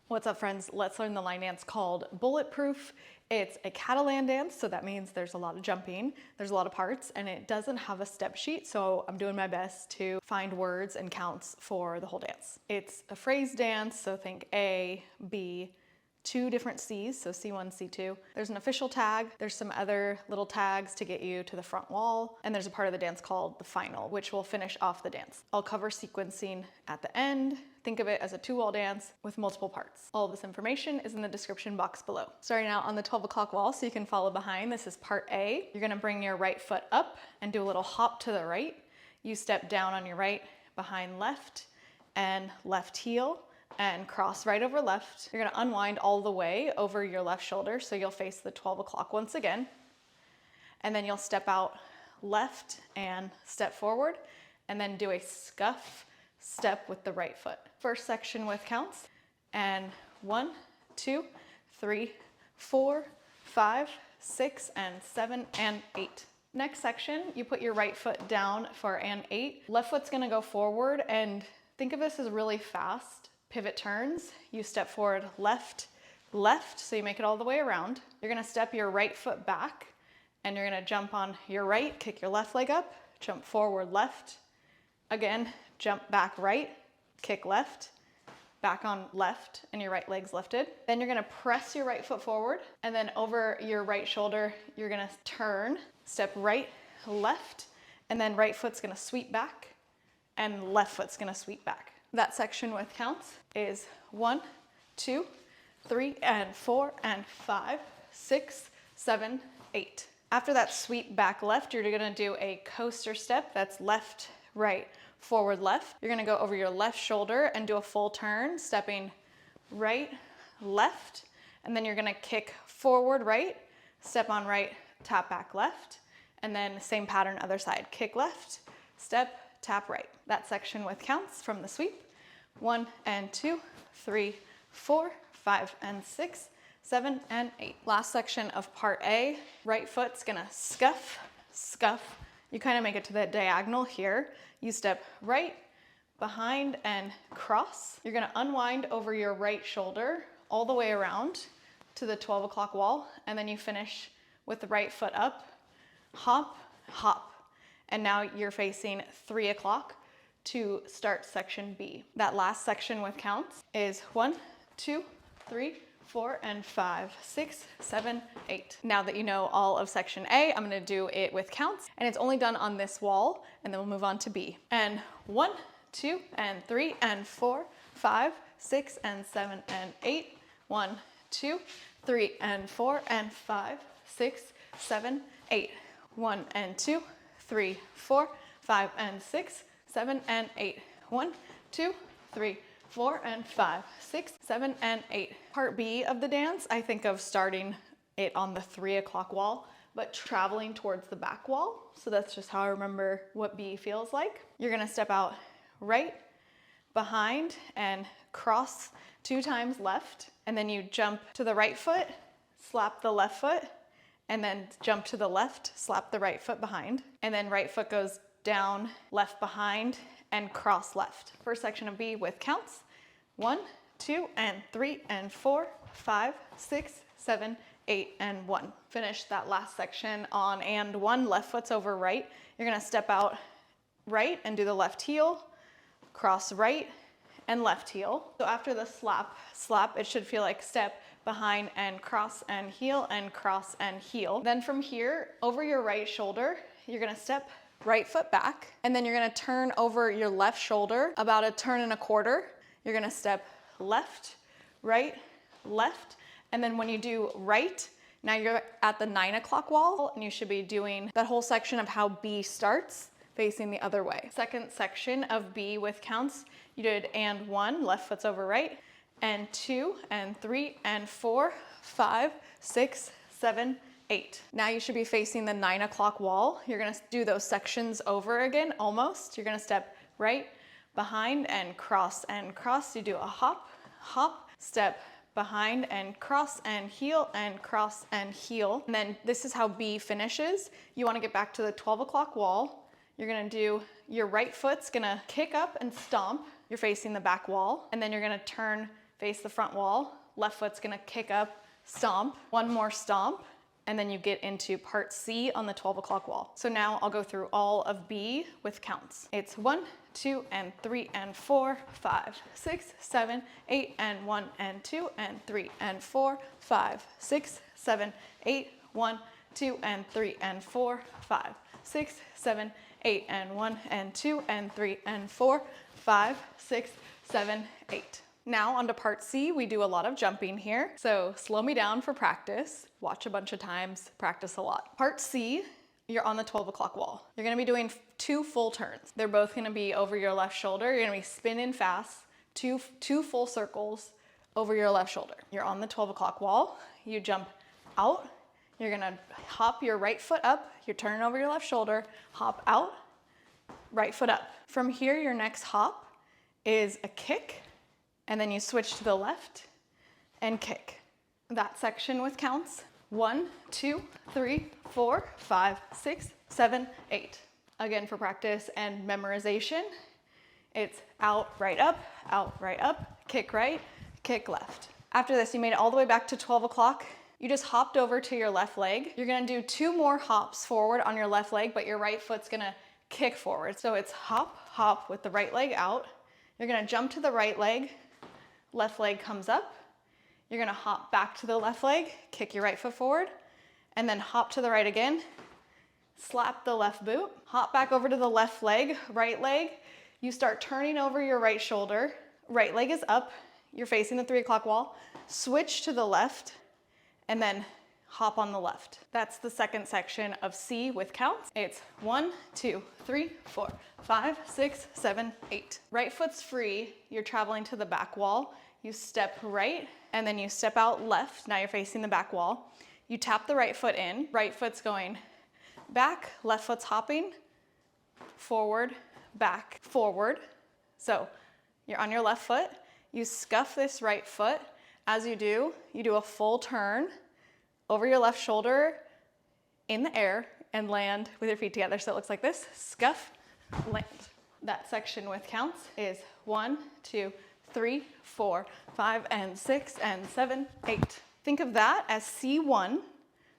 What's up, friends? Let's learn the line dance called Bulletproof. It's a Catalan dance, so that means there's a lot of jumping, there's a lot of parts, and it doesn't have a step sheet, so I'm doing my best to find words and counts for the whole dance. It's a phrase dance, so think A, B, 2 different C's, so C1, C2. There's an official tag, there's some other little tags to get you to the front wall, and there's a part of the dance called the final, which will finish off the dance. I'll cover sequencing at the end. Think of it as a 2-wall dance with multiple parts. All of this information is in the description box below. Starting out on the 12 o'clock wall so you can follow behind, this is part A. You're gonna bring your right foot up and do a little hop to the right. You step down on your right, behind left, and left heel, and cross right over left. You're gonna unwind all the way over your left shoulder, so you'll face the 12 o'clock once again. And then you'll step out left and step forward, and then do a scuff step with the right foot. First section with counts, and 1, 2, 3, 4, 5, 6, and 7, and 8. Next section, you put your right foot down for an 8. Left foot's gonna go forward, and think of this as really fast pivot turns. You step forward left, left, so you make it all the way around. You're gonna step your right foot back, and you're gonna jump on your right, kick your left leg up, jump forward left, again, jump back right, kick left, back on left, and your right leg's lifted. Then you're gonna press your right foot forward, and then over your right shoulder, you're gonna turn, step right, left, and then right foot's gonna sweep back, and left foot's gonna sweep back. That section with counts is 1, 2, 3, and 4, and 5, 6, 7, 8. After that sweep back left, you're gonna do a coaster step. That's left, right, forward, left. You're gonna go over your left shoulder and do a full turn, stepping right, left, and then you're gonna kick forward right, step on right, tap back left, and then same pattern other side. Kick left, step, tap right. That section with counts from the sweep. 1 and 2, 3, 4, 5 and 6, 7 and 8. Last section of part A, right foot's gonna scuff, scuff. You kind of make it to the diagonal here. You step right, behind, and cross. You're gonna unwind over your right shoulder all the way around to the 12 o'clock wall, and then you finish with the right foot up, hop, hop. And now you're facing 3 o'clock to start section B. That last section with counts is 1, 2, 3, 4, and 5, 6, 7, 8. Now that you know all of section A, I'm gonna do it with counts, and it's only done on this wall, and then we'll move on to B. And 1, 2, and 3, and 4, 5, 6, and 7, and 8. 1, 2, 3, and 4, and 5, 6, 7, 8. 1 and 2, 3, 4, 5, and 6, 7, and 8. 1, 2, 3, 4, and 5, 6, 7, and 8. Part B of the dance, I think of starting it on the 3 o'clock wall, but traveling towards the back wall. So that's just how I remember what B feels like. You're gonna step out right, behind, and cross 2 times left, and then you jump to the right foot, slap the left foot, and then jump to the left, slap the right foot behind, and then right foot goes down, left behind, and cross left. First section of B with counts. 1, 2, and 3, and 4, 5, 6, 7, 8, and 1. Finish that last section on and 1, left foot's over right. You're gonna step out right and do the left heel, cross right, and left heel. So after the slap, it should feel like step, behind, and cross and heel, and cross and heel. Then from here, over your right shoulder, you're gonna step right foot back, and then you're gonna turn over your left shoulder about a turn and a quarter. You're gonna step left, right, left, and then when you do right, now you're at the 9 o'clock wall, and you should be doing that whole section of how B starts, facing the other way. Second section of B with counts, you did and 1, left foot's over right, and 2, and 3, and 4, 5, 6, 7, 8. Now you should be facing the 9 o'clock wall. You're gonna do those sections over again, almost. You're gonna step right, behind, and cross and cross. You do a hop, hop, step behind, and cross and heel, and cross and heel. And then this is how B finishes. You wanna get back to the 12 o'clock wall. You're gonna do, your right foot's gonna kick up and stomp. You're facing the back wall. And then you're gonna turn face the front wall, left foot's gonna kick up, stomp, one more stomp, and then you get into part C on the 12 o'clock wall. So now I'll go through all of B with counts. It's 1, 2, and 3, and 4, 5, 6, 7, 8, and 1, and 2, and 3, and 4, 5, 6, 7, 8, 1, 2, and 3, and 4, 5, 6, 7, 8, and 1, and 2, and 3, and 4, 5, 6, 7, 8. Now onto part C, we do a lot of jumping here. So slow me down for practice. Watch a bunch of times, practice a lot. Part C, you're on the 12 o'clock wall. You're gonna be doing 2 full turns. They're both gonna be over your left shoulder. You're gonna be spinning fast, two full circles over your left shoulder. You're on the 12 o'clock wall. You jump out. You're gonna hop your right foot up. You're turning over your left shoulder, hop out, right foot up. From here, your next hop is a kick, and then you switch to the left and kick. That section with counts. 1, 2, 3, 4, 5, 6, 7, 8. Again, for practice and memorization, it's out, right up, kick right, kick left. After this, you made it all the way back to 12 o'clock. You just hopped over to your left leg. You're gonna do 2 more hops forward on your left leg, but your right foot's gonna kick forward. So it's hop, hop with the right leg out. You're gonna jump to the right leg, left leg comes up. You're gonna hop back to the left leg, kick your right foot forward, and then hop to the right again, slap the left boot, hop back over to the left leg, right leg. You start turning over your right shoulder, right leg is up, you're facing the 3 o'clock wall, switch to the left, and then hop on the left. That's the second section of C with counts. It's 1, 2, 3, 4, 5, 6, 7, 8. Right foot's free, you're traveling to the back wall. You step right, and then you step out left. Now you're facing the back wall. You tap the right foot in. Right foot's going back, left foot's hopping, forward, back, forward. So you're on your left foot. You scuff this right foot. As you do a full turn over your left shoulder in the air and land with your feet together. So it looks like this, scuff, land. That section with counts is 1, 2, 3, 4, 5, and 6, and 7, 8. Think of that as C1.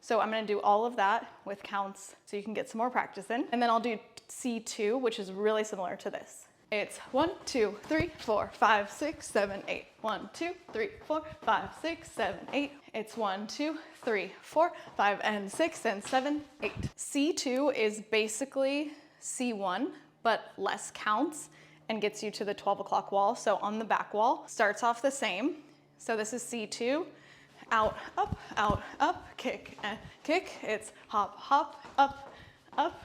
So I'm gonna do all of that with counts so you can get some more practice in. And then I'll do C2, which is really similar to this. It's 1, 2, 3, 4, 5, 6, 7, 8. 1, 2, 3, 4, 5, 6, 7, 8. It's 1, 2, 3, 4, 5, and 6, and 7, 8. C2 is basically C1, but less counts and gets you to the 12 o'clock wall. So on the back wall, starts off the same. So this is C2, out, up, kick, and kick. It's hop, hop, up,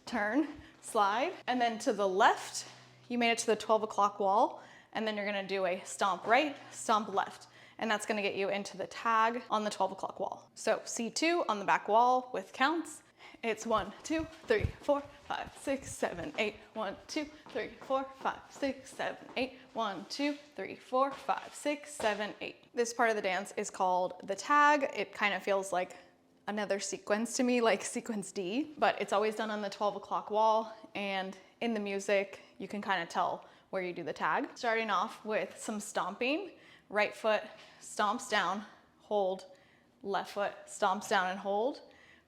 turn, slide. And then to the left, you made it to the 12 o'clock wall, and then you're gonna do a stomp right, stomp left. And that's gonna get you into the tag on the 12 o'clock wall. So C2 on the back wall with counts. It's 1, 2, 3, 4, 5, 6, 7, 8. 1, 2, 3, 4, 5, 6, 7, 8. 1, 2, 3, 4, 5, 6, 7, 8. This part of the dance is called the tag. It kind of feels like another sequence to me, like sequence D, but it's always done on the 12 o'clock wall, and in the music, you can kind of tell where you do the tag. Starting off with some stomping. Right foot stomps down, hold. Left foot stomps down and hold.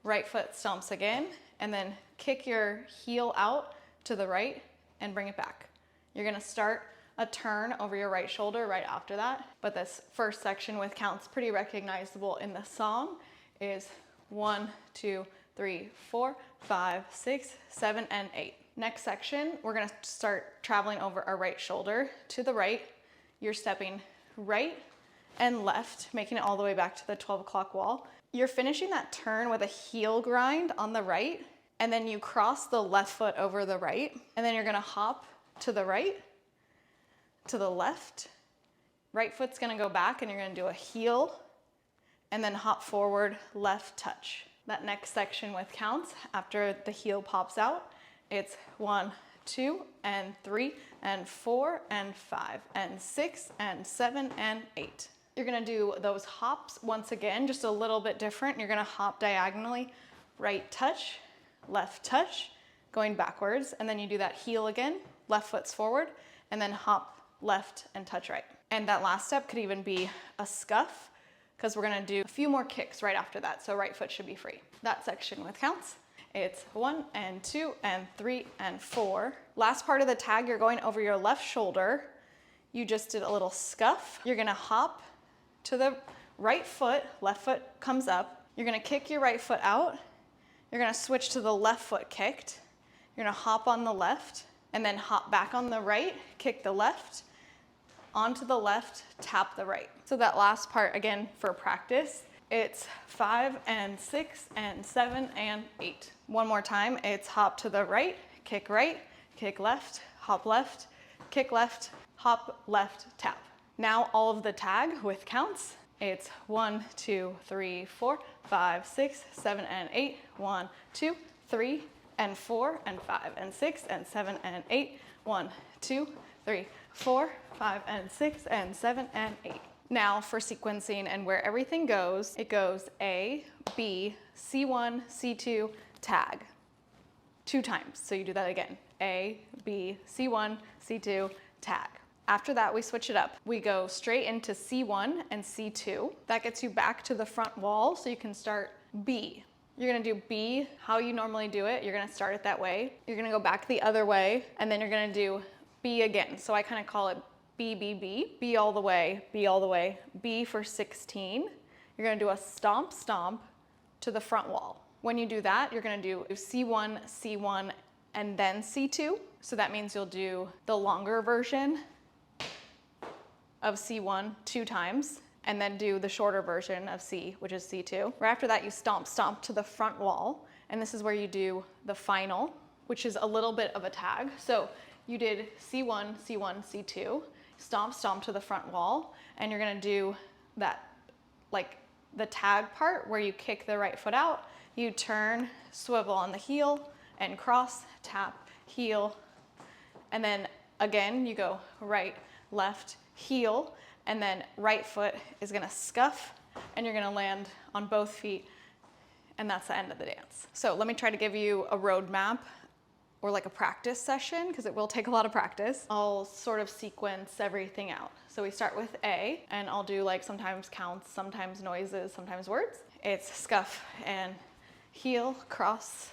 Right foot stomps again, and then kick your heel out to the right and bring it back. You're gonna start a turn over your right shoulder right after that, but this first section with counts pretty recognizable in the song is 1, 2, 3, 4, 5, 6, 7, and 8. Next section, we're gonna start traveling over our right shoulder to the right. You're stepping right and left, making it all the way back to the 12 o'clock wall. You're finishing that turn with a heel grind on the right, and then you cross the left foot over the right, and then you're gonna hop to the right, to the left. Right foot's gonna go back, and you're gonna do a heel, and then hop forward, left touch. That next section with counts, after the heel pops out, it's 1, 2, and 3, and 4, and 5, and 6, and 7, and 8. You're gonna do those hops once again, just a little bit different. You're gonna hop diagonally, right touch, left touch, going backwards, and then you do that heel again, left foot's forward, and then hop left and touch right. And that last step could even be a scuff, because we're gonna do a few more kicks right after that, so right foot should be free. That section with counts, it's 1 and 2 and 3 and 4. Last part of the tag, you're going over your left shoulder. You just did a little scuff. You're gonna hop to the right foot, left foot comes up. You're gonna kick your right foot out. You're gonna switch to the left foot kicked. You're gonna hop on the left and then hop back on the right, kick the left, onto the left, tap the right. So that last part, again, for practice, it's 5 and 6 and 7 and 8. One more time, it's hop to the right, kick left, hop left, kick left, hop left, tap. Now all of the tag with counts. It's 1, 2, 3, 4, 5, 6, 7, and 8. 1, 2, 3, and 4, and 5, and 6, and 7, and 8. 1, 2, 3, 4, 5, and 6, and 7, and 8. Now for sequencing and where everything goes, it goes A, B, C1, C2, tag. 2 times. So you do that again. A, B, C1, C2, tag. After that, we switch it up. We go straight into C1 and C2. That gets you back to the front wall, so you can start B. You're gonna do B how you normally do it. You're gonna start it that way. You're gonna go back the other way, and then you're gonna do B again. So I kind of call it B, B, B. B all the way, B all the way, B for 16. You're gonna do a stomp, stomp to the front wall. When you do that, you're gonna do C1, C1, and then C2. So that means you'll do the longer version of C1 2 times, and then do the shorter version of C, which is C2. Right after that, you stomp, stomp to the front wall, and this is where you do the final, which is a little bit of a tag. So you did C1, C1, C2, stomp, stomp to the front wall, and you're gonna do that, like the tag part where you kick the right foot out, you turn, swivel on the heel, and cross, tap, heel, and then again, you go right, left, heel, and then right foot is gonna scuff, and you're gonna land on both feet, and that's the end of the dance. So let me try to give you a roadmap or like a practice session, because it will take a lot of practice. I'll sort of sequence everything out. So we start with A, and I'll do like sometimes counts, sometimes noises, sometimes words. It's scuff and heel, cross,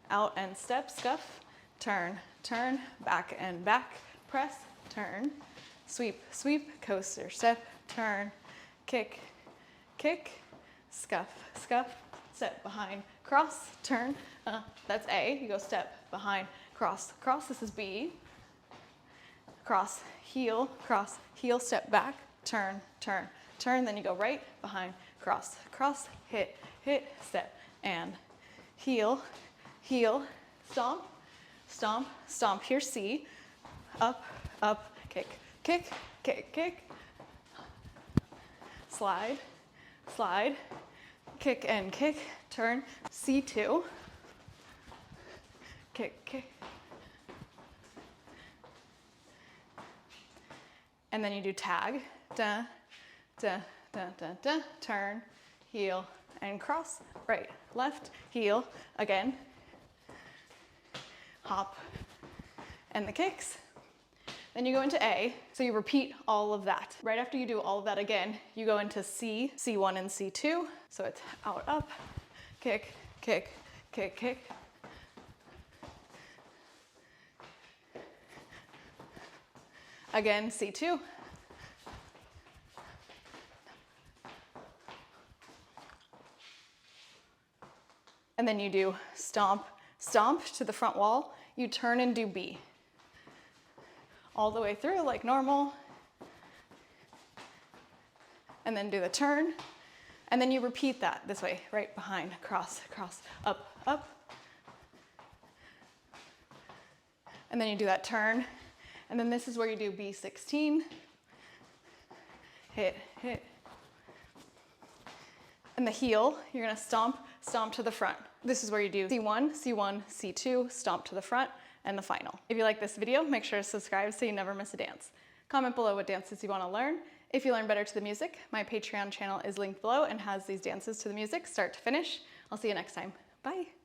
out and step, scuff, turn, turn, back and back, press, turn, sweep, sweep, coaster, step, turn, kick, kick, scuff, scuff, step behind, cross, turn, that's A. You go step behind, cross, cross, this is B. Cross, heel, step back, turn, turn, turn, then you go right, behind, cross, cross, hit, hit, step, and heel, heel, stomp, stomp, stomp, here C, up, up, kick, kick, kick, kick, slide, slide, kick and kick, turn, C2, kick, kick, and then you do tag, da, da, da, da, da, turn, heel, and cross, right, left, heel, again, hop, and the kicks. Then you go into A, so you repeat all of that. Right after you do all of that again, you go into C, C1 and C2. So it's out, up, kick, kick, kick, kick. Again, C2. And then you do stomp, stomp to the front wall. You turn and do B. All the way through like normal. And then do the turn. And then you repeat that this way, right behind, cross, cross, up, up. And then you do that turn. And then this is where you do B16. Hit, hit. And the heel, you're gonna stomp, stomp to the front. This is where you do C1, C1, C2, stomp to the front, and the final. If you like this video, make sure to subscribe so you never miss a dance. Comment below what dances you wanna learn. If you learn better to the music, my Patreon channel is linked below and has these dances to the music, start to finish. I'll see you next time. Bye.